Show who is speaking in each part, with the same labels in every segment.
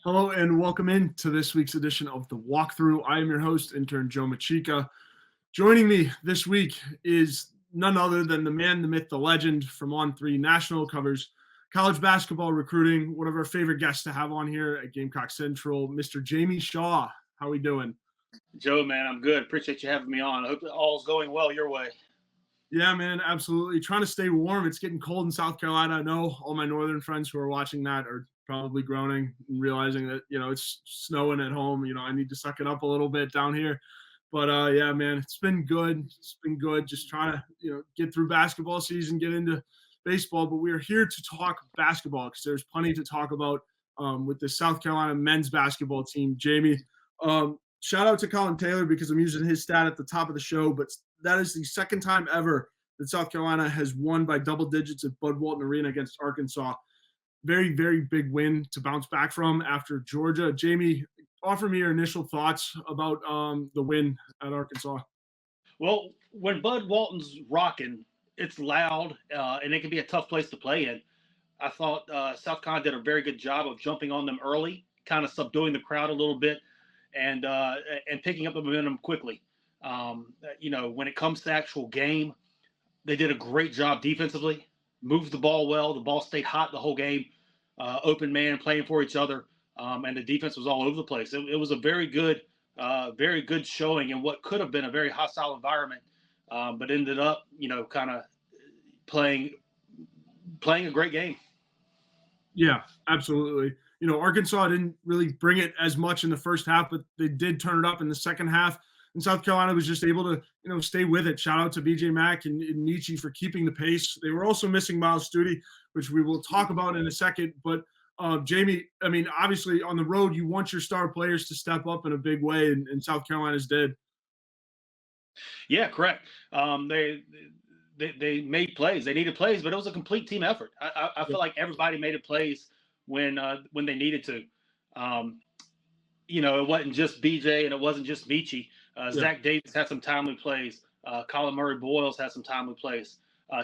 Speaker 1: Hello and welcome in to this week's edition of The Walkthrough. I am your host, Intern Joe Macheca. Joining me this week is none other than the man, the myth, the legend from On3 National, covers college basketball recruiting, one of our favorite guests to have on here at Gamecock Central, Mr. Jamie Shaw. How are we doing?
Speaker 2: Joe, man, I'm good. Appreciate you having me on. I hope all's going well your way.
Speaker 1: Yeah, man, absolutely. Trying to stay warm. It's getting cold in South Carolina. I know all my northern friends who are watching that are probably groaning and realizing that, it's snowing at home. I need to suck it up a little bit down here. But yeah, man, it's been good. It's been good. Just trying to, get through basketball season, get into baseball. But we are here to talk basketball because there's plenty to talk about with the South Carolina men's basketball team. Jamie, shout out to Colin Taylor because I'm using his stat at the top of the show, but that is the second time ever that South Carolina has won by double digits at Bud Walton Arena against Arkansas. Very, very big win to bounce back from after Georgia. Jamie, offer me your initial thoughts about the win at Arkansas.
Speaker 2: Well, when Bud Walton's rocking, it's loud, and it can be a tough place to play in. I thought South Carolina did a very good job of jumping on them early, kind of subduing the crowd a little bit, and picking up the momentum quickly. When it comes to actual game, they did a great job defensively, moved the ball well. The ball stayed hot the whole game, open man playing for each other, and the defense was all over the place. It was a very good showing in what could have been a very hostile environment, but ended up, kind of playing a great game.
Speaker 1: Yeah, absolutely. Arkansas didn't really bring it as much in the first half, but they did turn it up in the second half. And South Carolina was just able to, stay with it. Shout out to BJ Mack and Nietzsche for keeping the pace. They were also missing Miles Studi, which we will talk about in a second. But Jamie, I mean, obviously on the road, you want your star players to step up in a big way, and South Carolina's did.
Speaker 2: Yeah, correct. They made plays. They needed plays, but it was a complete team effort. I feel like everybody made plays when they needed to. Um, it wasn't just BJ and it wasn't just Michi.
Speaker 1: Yeah.
Speaker 2: Zach Davis had some timely plays. Colin Murray Boyles had some timely plays.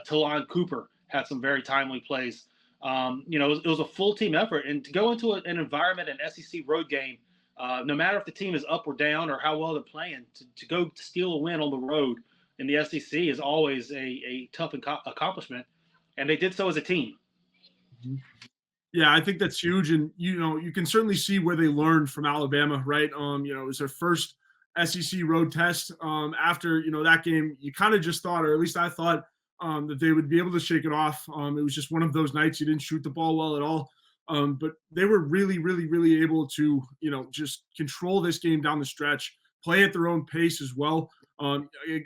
Speaker 2: Talon Cooper had some very timely plays. It was a full team effort. And to go into an environment, an SEC road game, no matter if the team is up or down or how well they're playing, to go steal a win on the road in the SEC is always a tough accomplishment. And they did so as a team.
Speaker 1: Mm-hmm. Yeah, I think that's huge, and you can certainly see where they learned from Alabama, right? It was their first SEC road test. After that game, you kind of just thought, or at least I thought, that they would be able to shake it off. It was just one of those nights you didn't shoot the ball well at all, but they were really, really, really able to just control this game down the stretch, play at their own pace as well.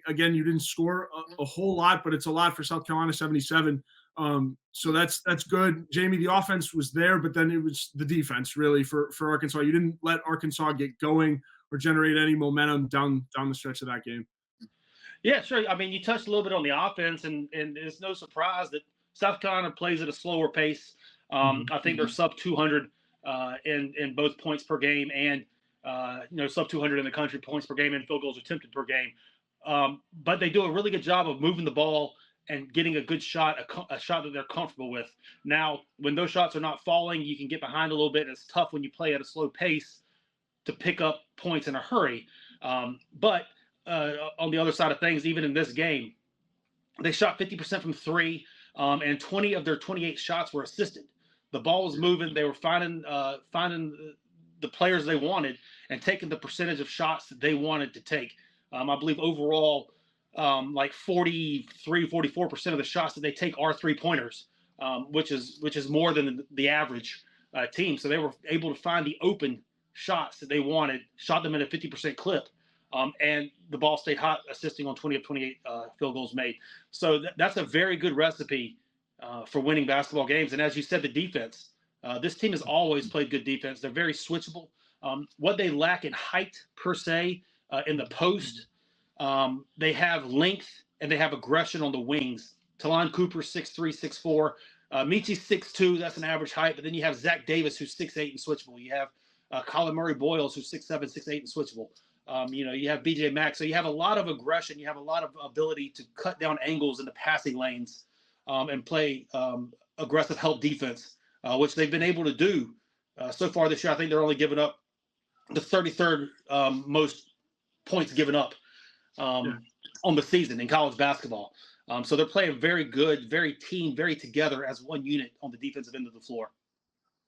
Speaker 1: Again, you didn't score a whole lot, but it's a lot for South Carolina 77. So that's good. Jamie, the offense was there, but then it was the defense really for Arkansas. You didn't let Arkansas get going or generate any momentum down the stretch of that game.
Speaker 2: Yeah, sure. I mean, you touched a little bit on the offense, and it's no surprise that South Carolina plays at a slower pace. I think they're sub 200 in both points per game and sub 200 in the country points per game and field goals attempted per game. But they do a really good job of moving the ball and getting a good shot, a shot that they're comfortable with. Now, when those shots are not falling, you can get behind a little bit. It's tough when you play at a slow pace to pick up points in a hurry. But on the other side of things, even in this game, they shot 50% from three, and 20 of their 28 shots were assisted. The ball was moving. They were finding the players they wanted and taking the percentage of shots that they wanted to take. I believe overall, like 44% of the shots that they take are three-pointers, which is more than the average team. So they were able to find the open shots that they wanted, shot them at a 50% clip. And the ball stayed hot, assisting on 20 of 28 field goals made. So that's a very good recipe for winning basketball games. And as you said, the defense. This team has always played good defense. They're very switchable. What they lack in height, per se, in the post, they have length and they have aggression on the wings. Talon Cooper, 6'3", 6'4". Michi, 6'2". That's an average height. But then you have Zach Davis, who's 6'8" and switchable. You have Colin Murray Boyles, who's 6'7", 6'8", and switchable. You have BJ Mack. So you have a lot of aggression. You have a lot of ability to cut down angles in the passing lanes and play aggressive help defense, which they've been able to do So far this year, I think they're only giving up the 33rd most points given up
Speaker 1: Yeah.
Speaker 2: on the season in college basketball. So they're playing very good, very team, very together as one unit on the defensive end of the floor.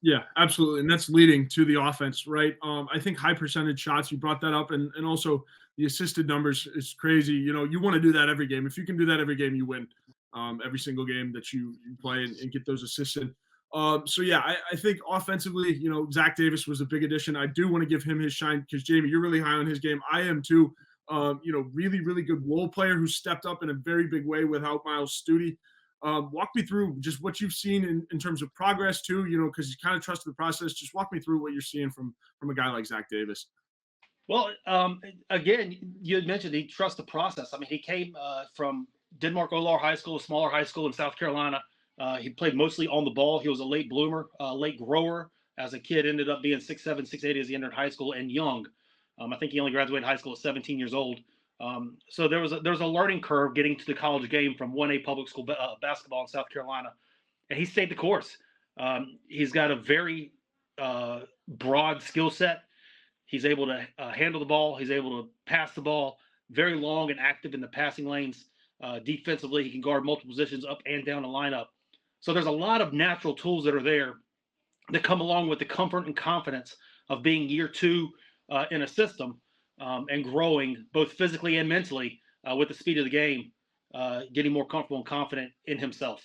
Speaker 1: Yeah, absolutely. And that's leading to the offense, right? I think high percentage shots, you brought that up, and also the assisted numbers is crazy. You want to do that every game. If you can do that every game, you win every single game that you play and get those assists in. So yeah, I think offensively, Zach Davis was a big addition. I do want to give him his shine because Jamie, you're really high on his game. I am too. Really, really good role player who stepped up in a very big way without Miles Studi. Walk me through just what you've seen in terms of progress too, because you kind of trusted the process. Just walk me through what you're seeing from a guy like Zach Davis.
Speaker 2: Well, again, you had mentioned he trusts the process. I mean, he came from Denmark-Olar High School, a smaller high school in South Carolina. He played mostly on the ball. He was a late bloomer, late grower. As a kid, ended up being 6'7", 6'8" as he entered high school, and young. I think he only graduated high school at 17 years old. So there was a learning curve getting to the college game from 1A public school basketball in South Carolina, and he stayed the course. He's got a very broad skill set. He's able to handle the ball. He's able to pass the ball. Very long and active in the passing lanes. Defensively, he can guard multiple positions up and down the lineup. So there's a lot of natural tools that are there that come along with the comfort and confidence of being year two in a system and growing both physically and mentally with the speed of the game, getting more comfortable and confident in himself.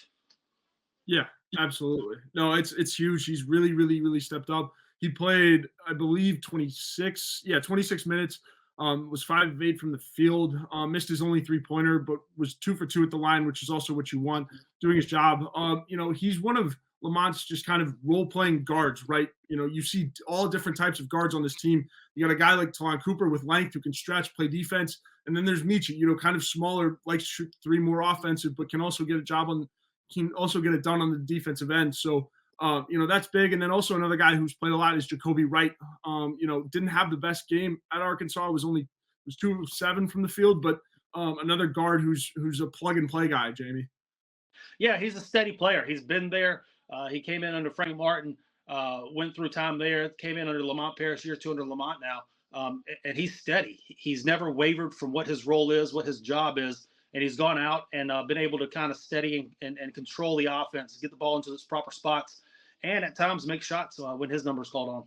Speaker 1: Yeah, absolutely. No, it's huge. He's really, really, really stepped up. He played, I believe, 26 minutes. Was 5 of 8 from the field. Missed his only 3-pointer, but was 2 for 2 at the line, which is also what you want. Doing his job. He's one of Lamont's just kind of role-playing guards, right? You see all different types of guards on this team. You got a guy like Talon Cooper with length who can stretch, play defense, and then there's Michi, kind of smaller, likes to shoot 3 more offensive, but can also get it done on the defensive end. So that's big. And then also another guy who's played a lot is Jacoby Wright. Didn't have the best game at Arkansas. Was 2 of 7 from the field, but another guard who's a plug and play guy, Jamie.
Speaker 2: Yeah, he's a steady player. He's been there. He came in under Frank Martin, went through time there, came in under Lamont Paris, year 2 under Lamont now. And he's steady. He's never wavered from what his role is, what his job is. And he's gone out and been able to kind of steady and control the offense, get the ball into its proper spots, and at times make shots when his number is called on.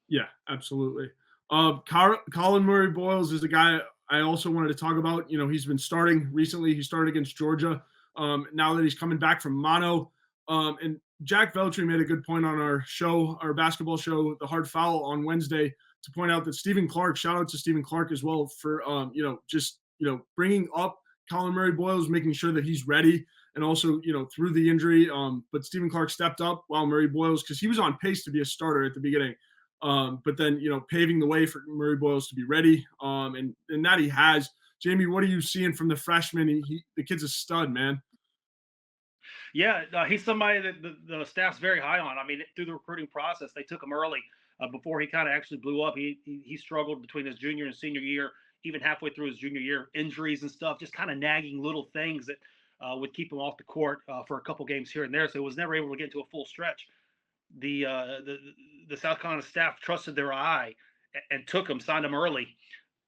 Speaker 1: Yeah, absolutely. Colin Murray Boyles is a guy I also wanted to talk about. He's been starting recently. He started against Georgia. Now that he's coming back from mono. And Jack Veltri made a good point on our basketball show, The Hard Foul, on Wednesday, to point out that Stephen Clark, shout out to Stephen Clark as well for, bringing up Colin Murray Boyles, making sure that he's ready, and also, through the injury. But Stephen Clark stepped up while Murray Boyles, because he was on pace to be a starter at the beginning. But then, paving the way for Murray Boyles to be ready. And that he has. Jamie, what are you seeing from the freshman? The kid's a stud, man.
Speaker 2: Yeah, he's somebody that the staff's very high on. I mean, through the recruiting process, they took him early before he kind of actually blew up. He struggled between his junior and senior year, even halfway through his junior year, injuries and stuff, just kind of nagging little things that would keep him off the court for a couple games here and there. So he was never able to get into a full stretch. The South Carolina staff trusted their eye and took him, signed him early.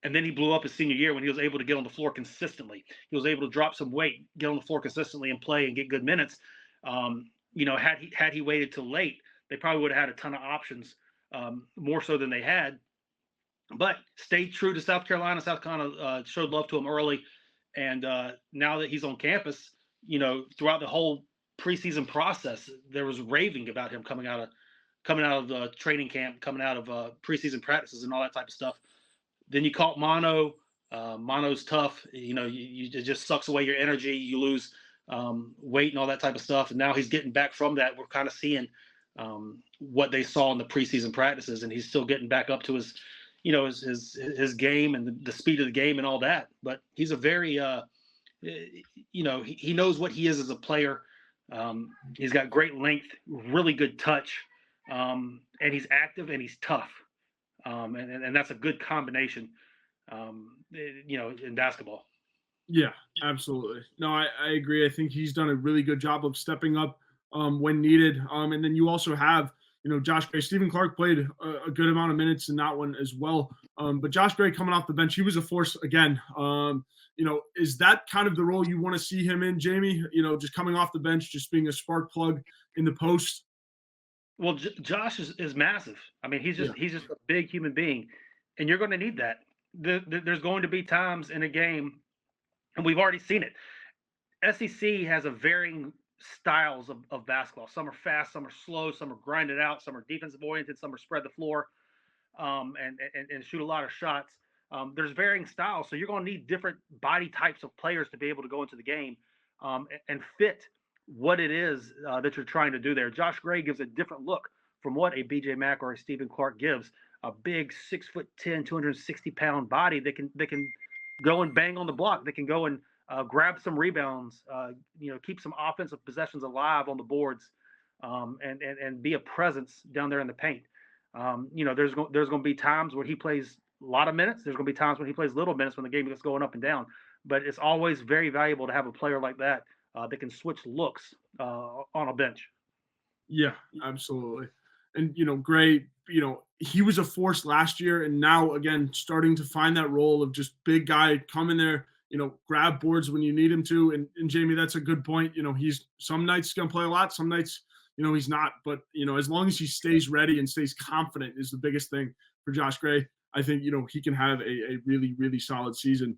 Speaker 2: And then he blew up his senior year when he was able to get on the floor consistently. He was able to drop some weight, get on the floor consistently, and play and get good minutes. Had he waited till late, they probably would have had a ton of options, more so than they had. But stayed true to South Carolina. South Carolina showed love to him early, and now that he's on campus, throughout the whole preseason process, there was raving about him coming out of the training camp, coming out of preseason practices, and all that type of stuff. Then you caught mono. Mono's tough. It just sucks away your energy. You lose weight and all that type of stuff. And now he's getting back from that. We're kind of seeing what they saw in the preseason practices, and he's still getting back up to his game and the speed of the game and all that. But he's a very, he knows what he is as a player. He's got great length, really good touch, and he's active and he's tough. And that's a good combination, in basketball.
Speaker 1: Yeah, absolutely. No, I agree. I think he's done a really good job of stepping up when needed. And then you also have, Josh Gray, Stephen Clark played a good amount of minutes in that one as well. But Josh Gray coming off the bench, he was a force again. Is that kind of the role you want to see him in, Jamie? Just coming off the bench, just being a spark plug in the post.
Speaker 2: Well, Josh is massive. I mean, he's just a big human being, and you're going to need that. There's going to be times in a game, and we've already seen it. SEC has a varying styles of basketball. Some are fast, some are slow, some are grinded out, some are defensive oriented, some are spread the floor, and shoot a lot of shots. There's varying styles, so you're going to need different body types of players to be able to go into the game and fit what it is that you're trying to do there. Josh Gray gives a different look from what a BJ Mack or a Stephen Clark gives. A big 6'10", 260-pound body that can go and bang on the block. They can go and grab some rebounds, keep some offensive possessions alive on the boards, and be a presence down there in the paint. There's going to be times where he plays a lot of minutes. There's going to be times when he plays little minutes when the game is going up and down. But it's always very valuable to have a player like that that can switch looks on a bench.
Speaker 1: Yeah, absolutely. And Gray, he was a force last year, and now again starting to find that role of just big guy, come in there, grab boards when you need him to. And Jamie, that's a good point. He's some nights gonna play a lot, some nights, he's not. But as long as he stays ready and stays confident is the biggest thing for Josh Gray. I think he can have a really, really solid season.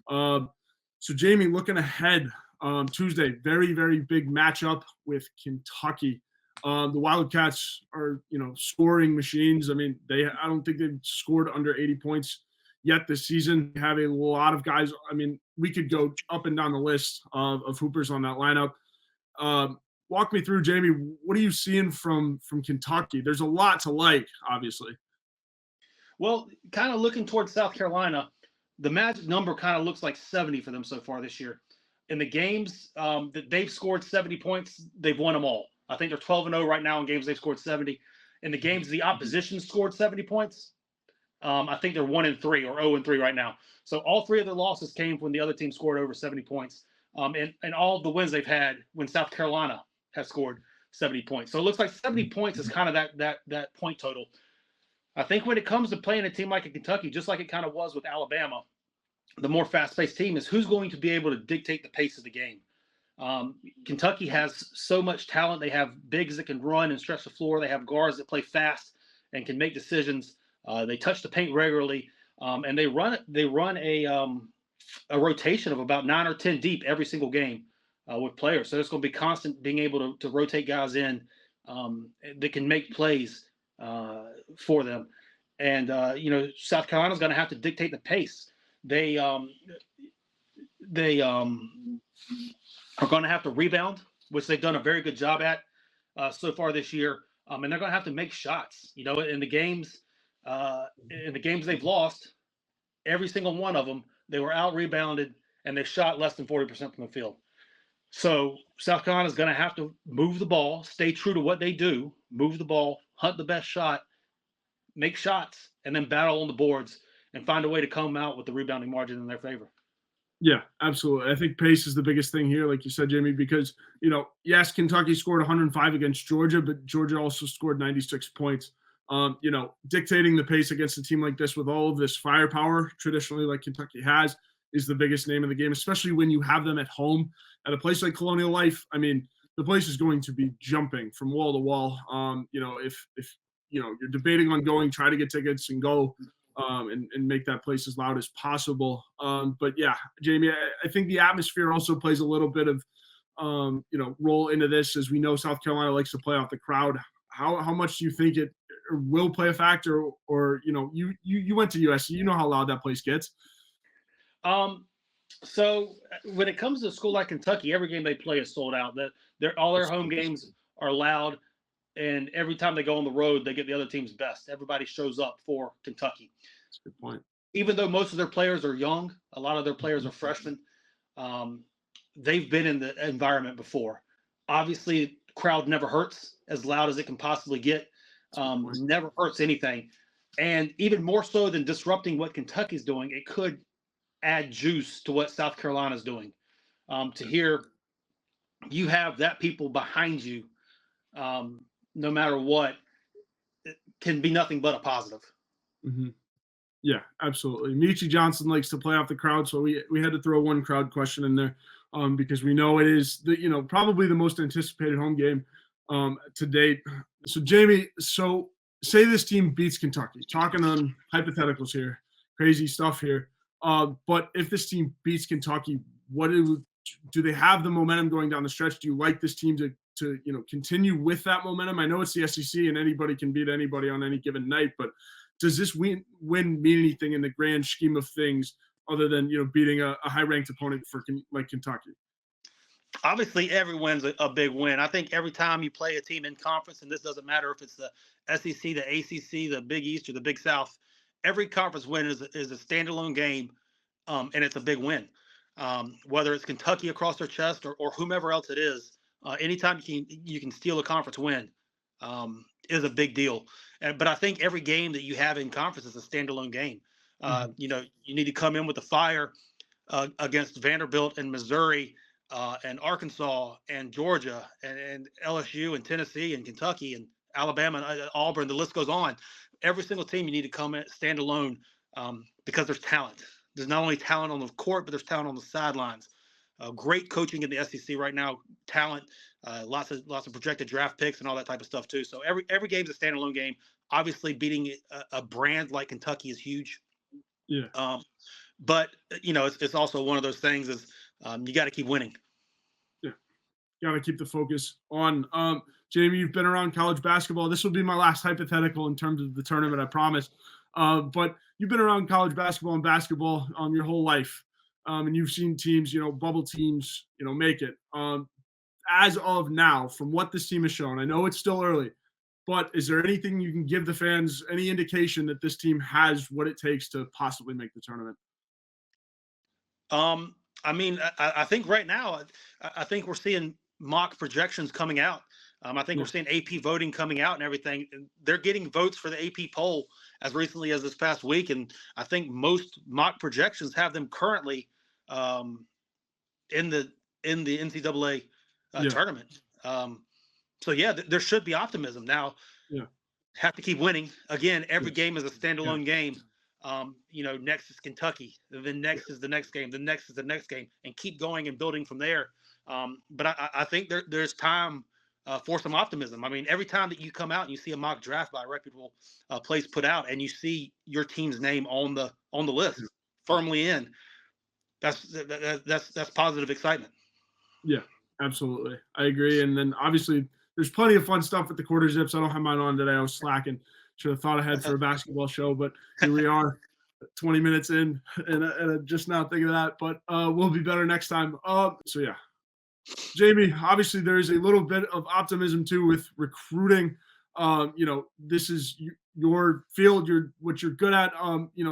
Speaker 1: So Jamie, looking ahead, Tuesday, very, very big matchup with Kentucky. The Wildcats are, scoring machines. I mean, I don't think they've scored under 80 points yet this season. They have a lot of guys. I mean, we could go up and down the list of hoopers on that lineup. Walk me through, Jamie. What are you seeing from Kentucky? There's a lot to like, obviously.
Speaker 2: Well, kind of looking towards South Carolina, the magic number kind of looks like 70 for them so far this year. In the games that they've scored 70 points, they've won them all. I think they're 12-0 right now in games they've scored 70. In the games the opposition scored 70 points, I think they're 1-3 or 0-3 right now. So all three of their losses came when the other team scored over 70 points. And all of the wins they've had when South Carolina has scored 70 points. So it looks like 70 points is kind of that point total. I think when it comes to playing a team like a Kentucky, just like it kind of was with Alabama, the more fast-paced team is who's going to be able to dictate the pace of the game. Kentucky has so much talent. They have bigs that can run and stretch the floor. They have guards that play fast and can make decisions. They touch the paint regularly, and they run a rotation of about 9 or 10 deep every single game with players. So it's going to be constant being able to rotate guys in that can make plays for them. And South Carolina's going to have to dictate the pace. They are going to have to rebound, which they've done a very good job at so far this year. And they're going to have to make shots. In the games they've lost, every single one of them, they were out rebounded and they shot less than 40% from the field. So South Carolina is going to have to move the ball, stay true to what they do, move the ball, hunt the best shot, make shots, and then battle on the boards and find a way to come out with the rebounding margin in their favor.
Speaker 1: Yeah, absolutely. I think pace is the biggest thing here, like you said, Jamie, because, yes, Kentucky scored 105 against Georgia, but Georgia also scored 96 points. Dictating the pace against a team like this with all of this firepower, traditionally like Kentucky has, is the biggest name of the game, especially when you have them at home at a place like Colonial Life. I mean, the place is going to be jumping from wall to wall. If you're debating on going, try to get tickets and go. And make that place as loud as possible. But yeah, Jamie, I think the atmosphere also plays a little bit of, role into this, as we know South Carolina likes to play off the crowd. How much do you think it will play a factor? Or you went to USC, you know how loud that place gets.
Speaker 2: So when it comes to a school like Kentucky, every game they play is sold out. All their home games are loud. And every time they go on the road, they get the other team's best. Everybody shows up for Kentucky.
Speaker 1: That's a good point.
Speaker 2: Even though most of their players are young, a lot of their players are freshmen. They've been in the environment before. Obviously, crowd never hurts, as loud as it can possibly get. Never hurts anything. And even more so than disrupting what Kentucky's doing, it could add juice to what South Carolina's doing. To hear you have that people behind you, no matter what, can be nothing but a positive.
Speaker 1: Mm-hmm. Yeah, absolutely. Michi Johnson likes to play off the crowd, so we had to throw one crowd question in there, because we know it is probably the most anticipated home game to date. So Jamie, so say this team beats Kentucky. Talking on hypotheticals here, crazy stuff here. But if this team beats Kentucky, what do they have the momentum going down the stretch? Do you like this team to continue with that momentum? I know it's the SEC and anybody can beat anybody on any given night, but does this win mean anything in the grand scheme of things other than beating a high ranked opponent like Kentucky?
Speaker 2: Obviously, every win's a big win. I think every time you play a team in conference, and this doesn't matter if it's the SEC, the ACC, the Big East, or the Big South, every conference win is a standalone game, and it's a big win. Whether it's Kentucky across their chest or whomever else it is, anytime you can steal a conference win is a big deal. But I think every game that you have in conference is a standalone game. You need to come in with the fire against Vanderbilt and Missouri and Arkansas and Georgia and LSU and Tennessee and Kentucky and Alabama and Auburn. The list goes on. Every single team you need to come in stand alone because there's talent. There's not only talent on the court, but there's talent on the sidelines. Great coaching in the SEC right now. Talent, lots of projected draft picks and all that type of stuff too. So every game's a standalone game. Obviously, beating a brand like Kentucky is huge.
Speaker 1: Yeah.
Speaker 2: But it's also one of those things is you got to keep winning.
Speaker 1: Yeah, got to keep the focus on. Jamie, you've been around college basketball. This will be my last hypothetical in terms of the tournament, I promise. But you've been around college basketball and basketball your whole life, and you've seen teams, bubble teams, make it. As of now, from what this team has shown, I know it's still early, but is there anything you can give the fans, any indication that this team has what it takes to possibly make the tournament?
Speaker 2: I mean, I think right now, I think we're seeing mock projections coming out. I think we're seeing AP voting coming out and everything. And they're getting votes for the AP poll as recently as this past week, and I think most mock projections have them currently in the NCAA tournament. So yeah, there should be optimism now. Have to keep winning. Again, every game is a standalone game. Next is Kentucky. Then next is the next game. The next is the next game, and keep going and building from there. But I think there's time for some optimism. I mean, every time that you come out and you see a mock draft by a reputable place put out, and you see your team's name on the list firmly in, that's positive excitement.
Speaker 1: Yeah, absolutely, I agree. And then obviously there's plenty of fun stuff with the quarter zips. I don't have mine on today. I was slacking. Should have thought ahead for a basketball show, but here we are, 20 minutes in, and just now thinking of that. But we'll be better next time. So yeah, Jamie. Obviously, there is a little bit of optimism too with recruiting. This is your field. What you're good at.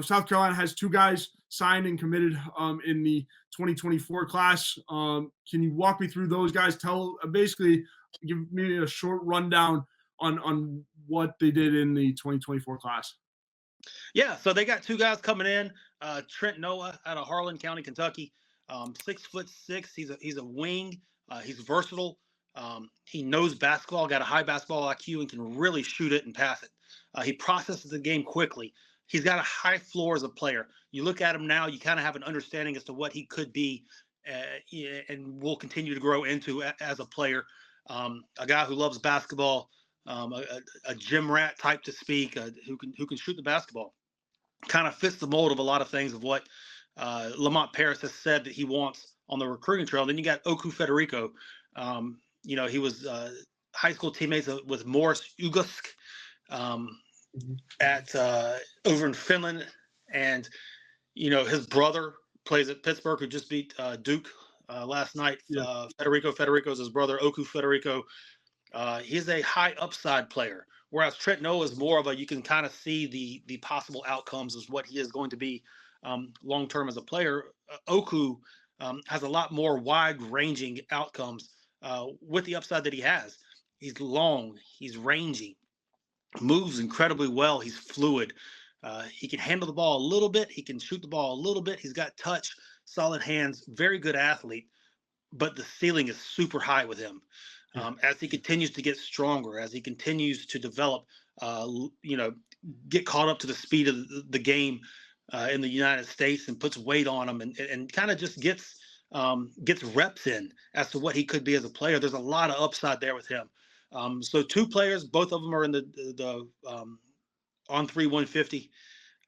Speaker 1: South Carolina has 2 guys signed and committed in the 2024 class. Can you walk me through those guys? Basically give me a short rundown on what they did in the 2024 class.
Speaker 2: Yeah, so they got 2 guys coming in. Trent Noah out of Harlan County, Kentucky. 6'6". He's a wing. He's versatile. He knows basketball, got a high basketball IQ, and can really shoot it and pass it. He processes the game quickly. He's got a high floor as a player. You look at him now, you kind of have an understanding as to what he could be and will continue to grow into as a player. A guy who loves basketball, a gym rat type to speak, who can shoot the basketball. Kind of fits the mold of a lot of things of what Lamont Paris has said that he wants on the recruiting trail. Then you got Oku Federico. He was high school teammates with Morris Ugusk at over in Finland, and his brother plays at Pittsburgh, who just beat Duke last night. Federico's his brother, Oku Federico. He's a high upside player, whereas Trent Noah is more of you can kind of see the possible outcomes of what he is going to be long term as a player. Oku has a lot more wide ranging outcomes with the upside that he has. He's long, he's rangy, moves incredibly well. He's fluid. He can handle the ball a little bit. He can shoot the ball a little bit. He's got touch, solid hands, very good athlete, but the ceiling is super high with him. As he continues to get stronger, as he continues to develop, you know, get caught up to the speed of the game in the United States and puts weight on him and kind of just gets reps in as to what he could be as a player. There's a lot of upside there with him. So two players, both of them are in the on 3 150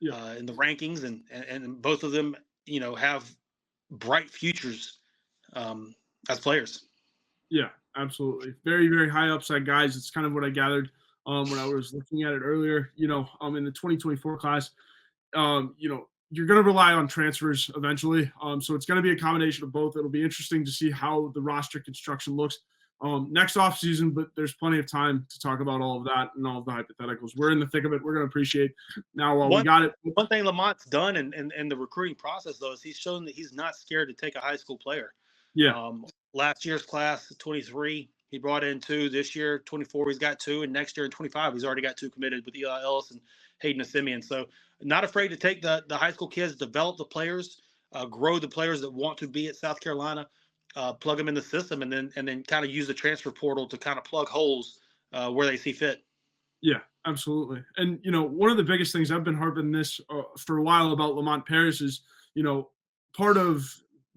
Speaker 2: in the rankings, and both of them, you know, have bright futures as players.
Speaker 1: Yeah, absolutely. Very, very high upside guys. It's kind of what I gathered when I was looking at it earlier. You know, in the 2024 class, you know, you're going to rely on transfers eventually. So it's going to be a combination of both. It'll be interesting to see how the roster construction looks next off season, but there's plenty of time to talk about all of that and all of the hypotheticals. We're in the thick of it. We're going to appreciate now while we got it.
Speaker 2: One thing Lamont's done in the recruiting process, though, is he's shown that he's not scared to take a high school player.
Speaker 1: Yeah.
Speaker 2: Last year's class, 23, he brought in 2. This year, 24, he's got 2. And next year in 25, he's already got 2 committed with Eli Ellis and Hayden Simeon. So not afraid to take the high school kids, develop the players, grow the players that want to be at South Carolina, plug them in the system, and then kind of use the transfer portal to kind of plug holes where they see fit.
Speaker 1: Yeah, absolutely. And, you know, one of the biggest things I've been harping this for a while about Lamont Paris is, you know, part of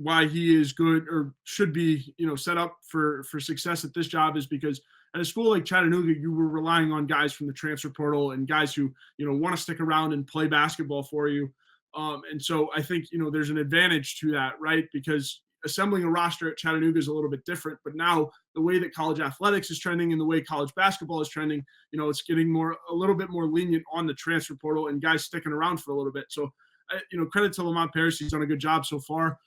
Speaker 1: why he is good or should be, you know, set up for success at this job is because at a school like Chattanooga, you were relying on guys from the transfer portal and guys who, you know, want to stick around and play basketball for you. And so I think, you know, there's an advantage to that, right? Because assembling a roster at Chattanooga is a little bit different, but now the way that college athletics is trending and the way college basketball is trending, you know, it's getting a little bit more lenient on the transfer portal and guys sticking around for a little bit. So, you know, credit to Lamont Paris. He's done a good job so far.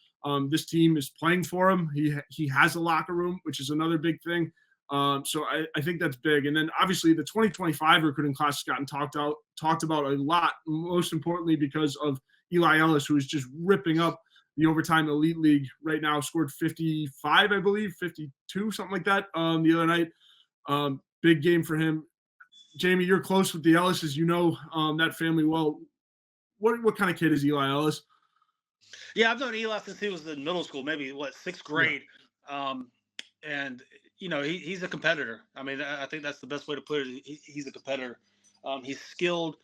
Speaker 1: This team is playing for him. He has a locker room, which is another big thing. So I think that's big. And then obviously the 2025 recruiting class has gotten talked about a lot, most importantly because of Eli Ellis, who is just ripping up the overtime elite league right now, scored 55, I believe, 52, something like that the other night. Big game for him. Jamie, you're close with the Ellises. You know that family well. What kind of kid is Eli Ellis?
Speaker 2: Yeah, I've known Eli since he was in middle school, maybe 6th grade. Yeah. And, you know, he's a competitor. I mean, I think that's the best way to put it. He's a competitor. He's skilled,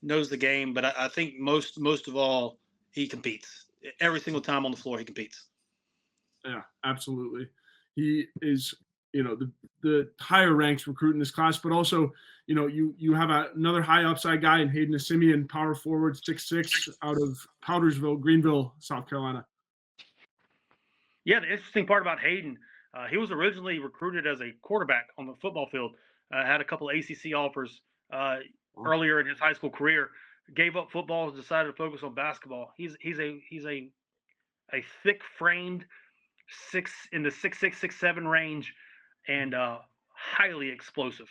Speaker 2: knows the game, but I think most of all, he competes. Every single time on the floor, he competes.
Speaker 1: Yeah, absolutely. He is, you know, the higher ranks recruit in this class, but also, you know, you have another high upside guy in Hayden Simeon, power forward, 6'6", out of Powdersville, Greenville, South Carolina.
Speaker 2: Yeah, the interesting part about Hayden, he was originally recruited as a quarterback on the football field. Had a couple of ACC offers earlier in his high school career. Gave up football, decided to focus on basketball. He's a thick-framed in the 6'6", 6'7" range, and highly explosive.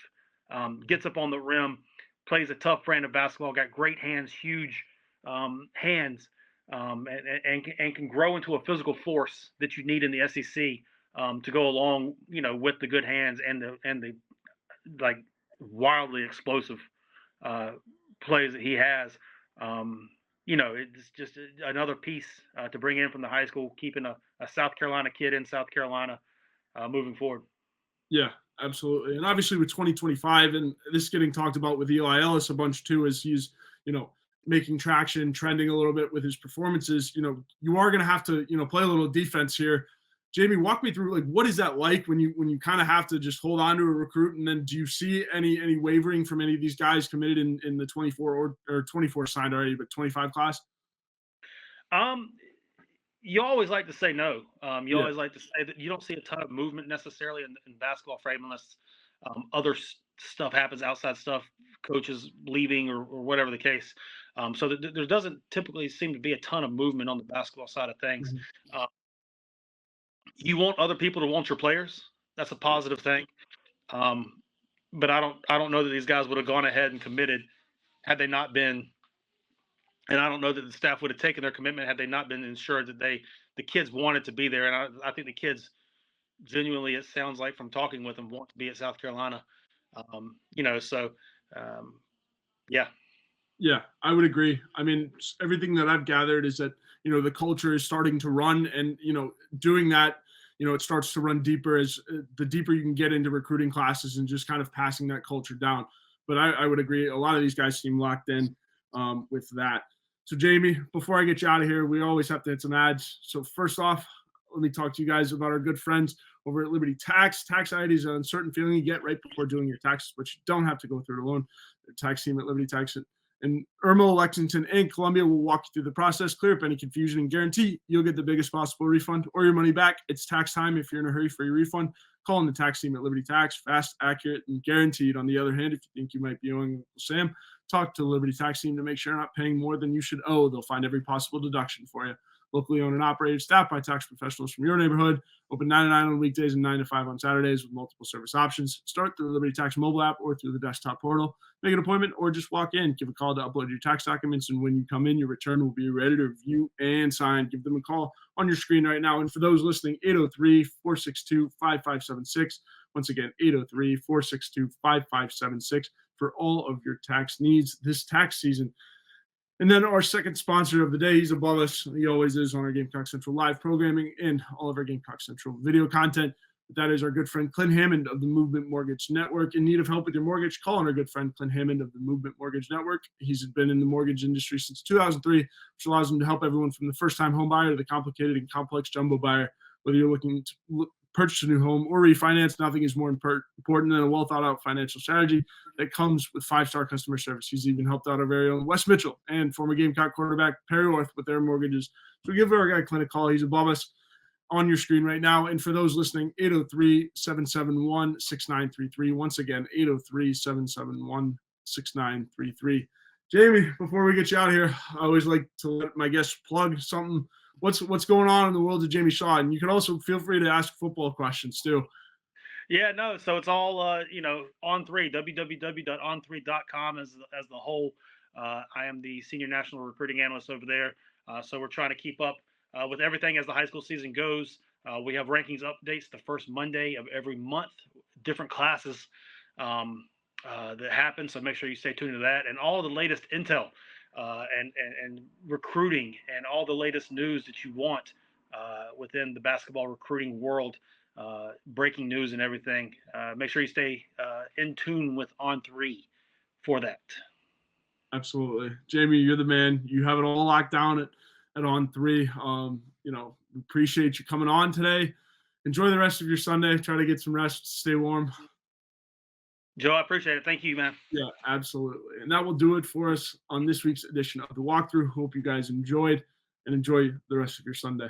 Speaker 2: Gets up on the rim, plays a tough brand of basketball. Got great hands, huge hands. And can grow into a physical force that you need in the SEC to go along, you know, with the good hands and the like wildly explosive plays that he has. You know, it's just another piece to bring in from the high school, keeping a South Carolina kid in South Carolina moving forward.
Speaker 1: Yeah, absolutely. And obviously with 2025, and this is getting talked about with Eli Ellis a bunch too, as he's, you know, making traction, trending a little bit with his performances. You know, you are going to have to, you know, play a little defense here. Jamie, walk me through, like, what is that like when you kind of have to just hold on to a recruit? And then do you see any wavering from any of these guys committed in the 24 or 24 signed already, but 25 class?
Speaker 2: You always like to say no. Always like to say that you don't see a ton of movement necessarily in basketball frame unless other stuff happens, outside stuff, coaches leaving or whatever the case. So there doesn't typically seem to be a ton of movement on the basketball side of things. Mm-hmm. You want other people to want your players. That's a positive thing. But I don't know that these guys would have gone ahead and committed had they not been. And I don't know that the staff would have taken their commitment had they not been ensured that the kids wanted to be there. And I think the kids genuinely, it sounds like from talking with them, want to be at South Carolina. You know, so yeah.
Speaker 1: Yeah, I would agree. I mean, everything that I've gathered is that, you know, the culture is starting to run, and, you know, doing that, you know, it starts to run deeper as the deeper you can get into recruiting classes and just kind of passing that culture down. but I would agree. A lot of these guys seem locked in with that. So Jamie, before I get you out of here, we always have to hit some ads. So first off, let me talk to you guys about our good friends over at Liberty Tax. Tax anxiety is an uncertain feeling you get right before doing your taxes, but you don't have to go through it alone. The tax team at Liberty Tax and Irmo, Lexington, and Columbia will walk you through the process, clear up any confusion, and guarantee you'll get the biggest possible refund or your money back. It's tax time. If you're in a hurry for your refund, call in the tax team at Liberty Tax. Fast, accurate, and guaranteed. On the other hand, if you think you might be owing Sam, talk to the Liberty Tax team to make sure you're not paying more than you should owe. They'll find every possible deduction for you. Locally owned and operated, staffed by tax professionals from your neighborhood. Open 9 to 9 on weekdays and 9 to 5 on Saturdays with multiple service options. Start through the Liberty Tax mobile app or through the desktop portal. Make an appointment or just walk in. Give a call to upload your tax documents, and when you come in, your return will be ready to review and sign. Give them a call on your screen right now. And for those listening, 803-462-5576. Once again, 803-462-5576 for all of your tax needs this tax season. And then our second sponsor of the day, he's above us. He always is on our Gamecock Central live programming and all of our Gamecock Central video content. That is our good friend Clint Hammond of the Movement Mortgage Network. In need of help with your mortgage, call on our good friend Clint Hammond of the Movement Mortgage Network. He's been in the mortgage industry since 2003, which allows him to help everyone from the first-time home buyer to the complicated and complex jumbo buyer. Whether you're looking to purchase a new home or refinance, nothing is more important than a well-thought-out financial strategy that comes with 5-star customer service. He's even helped out our very own Wes Mitchell and former Gamecock quarterback Perry Orth with their mortgages. So give our guy Clint a call. He's above us on your screen right now. And for those listening, 803-771-6933. Once again, 803-771-6933. Jamie, before we get you out of here, I always like to let my guests plug something. What's going on in the world of Jamie Shaw? And you can also feel free to ask football questions too.
Speaker 2: Yeah, no. So it's all On3, www.on3.com as the whole. I am the senior national recruiting analyst over there. So we're trying to keep up with everything as the high school season goes. We have rankings updates the first Monday of every month, different classes that happen. So make sure you stay tuned to that and all the latest intel and recruiting and all the latest news that you want within the basketball recruiting world. Breaking news and everything. Make sure you stay in tune with On3 for that.
Speaker 1: Absolutely. Jamie, you're the man. You have it all locked down at On3. Appreciate you coming on today. Enjoy the rest of your Sunday. Try to get some rest, stay warm.
Speaker 2: Joe, I appreciate it. Thank you, man.
Speaker 1: Yeah, absolutely. And that will do it for us on this week's edition of The Walkthrough. Hope you guys enjoyed and enjoy the rest of your Sunday.